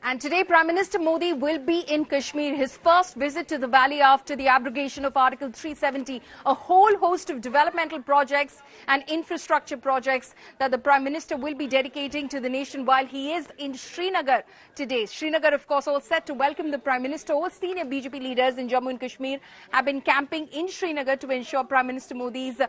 And today, Prime Minister Modi will be in Kashmir, his first visit to the valley after the abrogation of Article 370, a whole host of developmental projects and infrastructure projects that the Prime Minister will be dedicating to the nation while he is in Srinagar today. Srinagar, of course, all set to welcome the Prime Minister. All senior BJP leaders in Jammu and Kashmir have been camping in Srinagar to ensure Prime Minister Modi's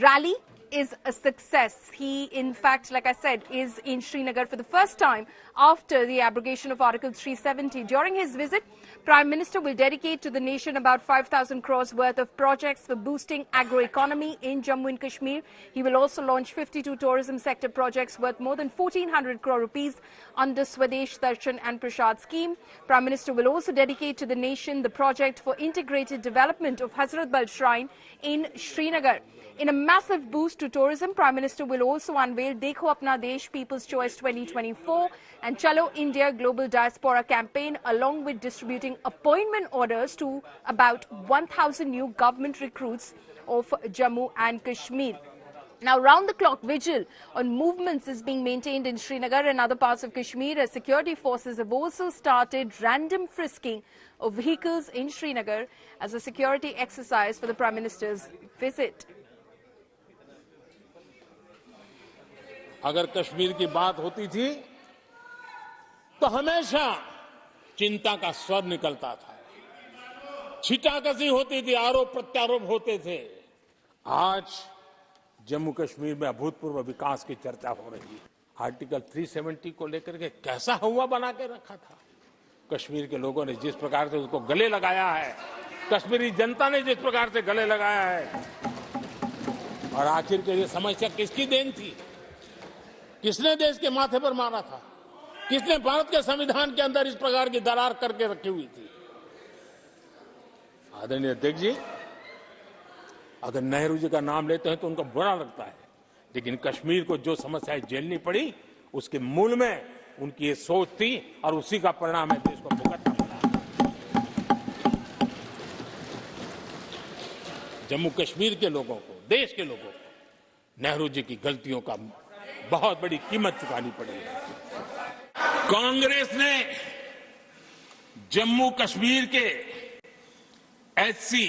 rally is a success. He, in fact, like I said, is in Srinagar for the first time after the abrogation of Article 370. During his visit, Prime Minister will dedicate to the nation about 5,000 crores worth of projects for boosting agro-economy in Jammu and Kashmir. He will also launch 52 tourism sector projects worth more than 1,400 crore rupees under Swadesh Darshan and Prasad scheme. Prime Minister will also dedicate to the nation the project for integrated development of Hazrat Bal Shrine in Srinagar. In a massive boost to tourism, Prime Minister will also unveil Dekho Apna Desh People's Choice 2024 and Chalo India Global Diaspora campaign, along with distributing appointment orders to about 1,000 new government recruits of Jammu and Kashmir. Now, round-the-clock vigil on movements is being maintained in Srinagar and other parts of Kashmir as security forces have also started random frisking of vehicles in Srinagar as a security exercise for the Prime Minister's visit. अगर कश्मीर की बात होती थी तो हमेशा चिंता का स्वर निकलता था, छिटाकशी होती थी, आरोप प्रत्यारोप होते थे। आज जम्मू कश्मीर में अभूतपूर्व विकास की चर्चा हो रही है। आर्टिकल 370 को लेकर के कैसा हवा बना के रखा था। कश्मीर के लोगों ने जिस प्रकार से उसको गले लगाया है, कश्मीरी जनता ने जिस प्रकार से गले लगाया है, और आखिर के ये समस्या किसकी देन थी? किसने देश के माथे पर मारा था? किसने भारत के संविधान के अंदर इस प्रकार की दरार करके रखी हुई थी? आदरणीय अध्यक्ष जी, अगर नेहरू जी का नाम लेते हैं तो उनको बुरा लगता है, लेकिन कश्मीर को जो समस्याएं झेलनी पड़ी उसके मूल में उनकी ये सोच थी और उसी का परिणाम है देश को भुगतना पड़ा। जम्मू कश्मीर के लोगों को, देश के लोगों को नेहरू जी की गलतियों का बहुत बड़ी कीमत चुकानी पड़ी है। कांग्रेस ने जम्मू कश्मीर के एससी,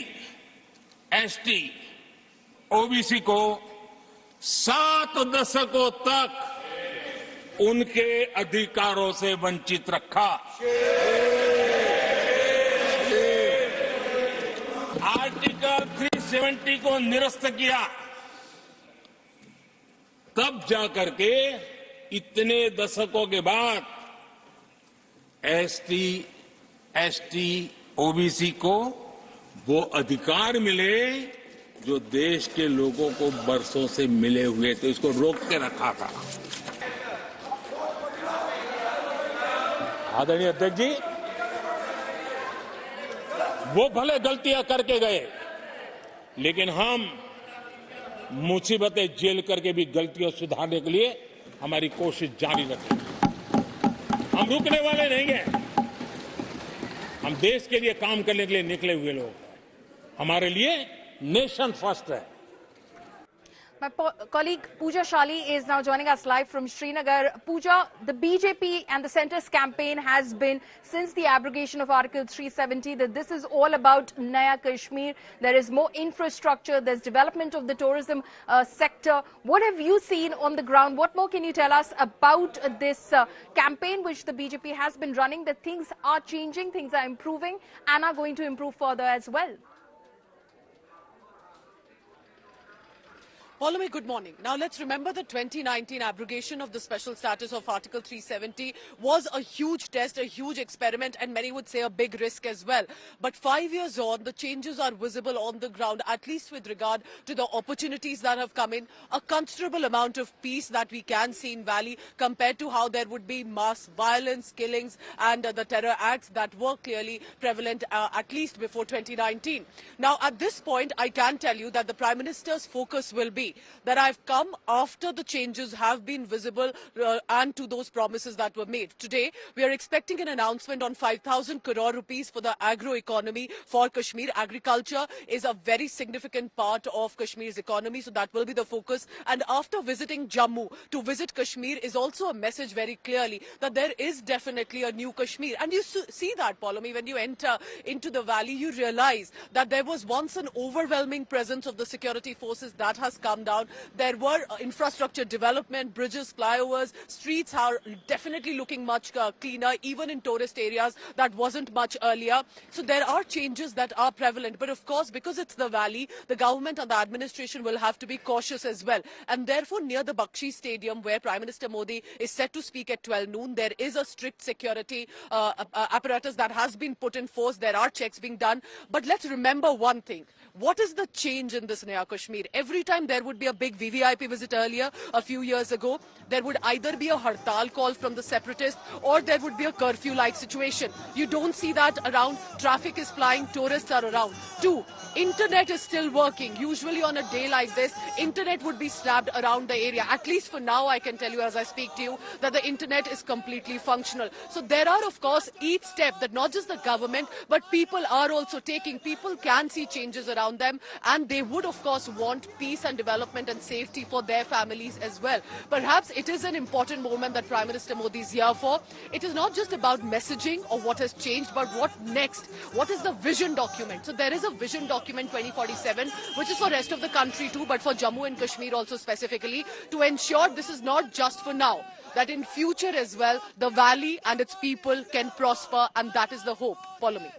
एसटी, ओबीसी को 7 दशकों तक उनके अधिकारों से वंचित रखा। आर्टिकल 370 को निरस्त किया। तब जाकर के इतने दशकों के बाद एसटी, एसटी, ओबीसी को वो अधिकार मिले जो देश के लोगों को बरसों से मिले हुए थे। इसको रोक के रखा था। आदरणीय अध्यक्ष जी, वो भले गलतियां करके गए, लेकिन हम मुसीबतें झेल करके भी गलतियों सुधारने के लिए हमारी कोशिश जारी रखेंगे। हम रुकने वाले नहीं हैं। हम देश के लिए काम करने के लिए निकले हुए लोग हैं। हमारे लिए नेशन फर्स्ट है। My colleague Pooja Shali is now joining us live from Srinagar. Pooja, the BJP and the Centre's campaign has been, since the abrogation of Article 370, that this is all about Naya Kashmir. There is more infrastructure, there's development of the tourism sector. What have you seen on the ground? What more can you tell us about this campaign which the BJP has been running, that things are changing, things are improving and are going to improve further as well? Paulomi, good morning. Now let's remember the 2019 abrogation of the special status of Article 370 was a huge test, a huge experiment, and many would say a big risk as well. But 5 years on, the changes are visible on the ground, at least with regard to the opportunities that have come in, a considerable amount of peace that we can see in Valley compared to how there would be mass violence, killings and the terror acts that were clearly prevalent at least before 2019. Now at this point, I can tell you that the Prime Minister's focus will be me that I've come after the changes have been visible and to those promises that were made. Today, we are expecting an announcement on 5,000 crore rupees for the agro economy for Kashmir. Agriculture is a very significant part of Kashmir's economy, so that will be the focus. And after visiting Jammu, to visit Kashmir is also a message very clearly that there is definitely a new Kashmir. And you see that, Paulomi, when you enter into the valley, you realize that there was once an overwhelming presence of the security forces that has come down. There were infrastructure development, bridges, flyovers, streets are definitely looking much cleaner, even in tourist areas. That wasn't much earlier. So there are changes that are prevalent. But of course, because it's the valley, the government and the administration will have to be cautious as well. And therefore, near the Bakshi Stadium, where Prime Minister Modi is set to speak at 12 noon, there is a strict security apparatus that has been put in force. There are checks being done. But let's remember one thing. What is the change in this Naya Kashmir? Every time there would be a big VVIP visit earlier, a few years ago, there would either be a hartal call from the separatists or there would be a curfew-like situation. You don't see that around. Traffic is flying, tourists are around. 2, internet is still working. Usually on a day like this, internet would be snapped around the area. At least for now, I can tell you as I speak to you that the internet is completely functional. So there are, of course, each step that not just the government, but people are also taking. People can see changes around them, and they would, of course, want peace and development and safety for their families as well. Perhaps it is an important moment that Prime Minister Modi is here for. It is not just about messaging or what has changed, but what next? What is the vision document? So there is a vision document 2047, which is for rest of the country too, but for Jammu and Kashmir also specifically, to ensure this is not just for now, that in future as well, the valley and its people can prosper, and that is the hope. Follow me.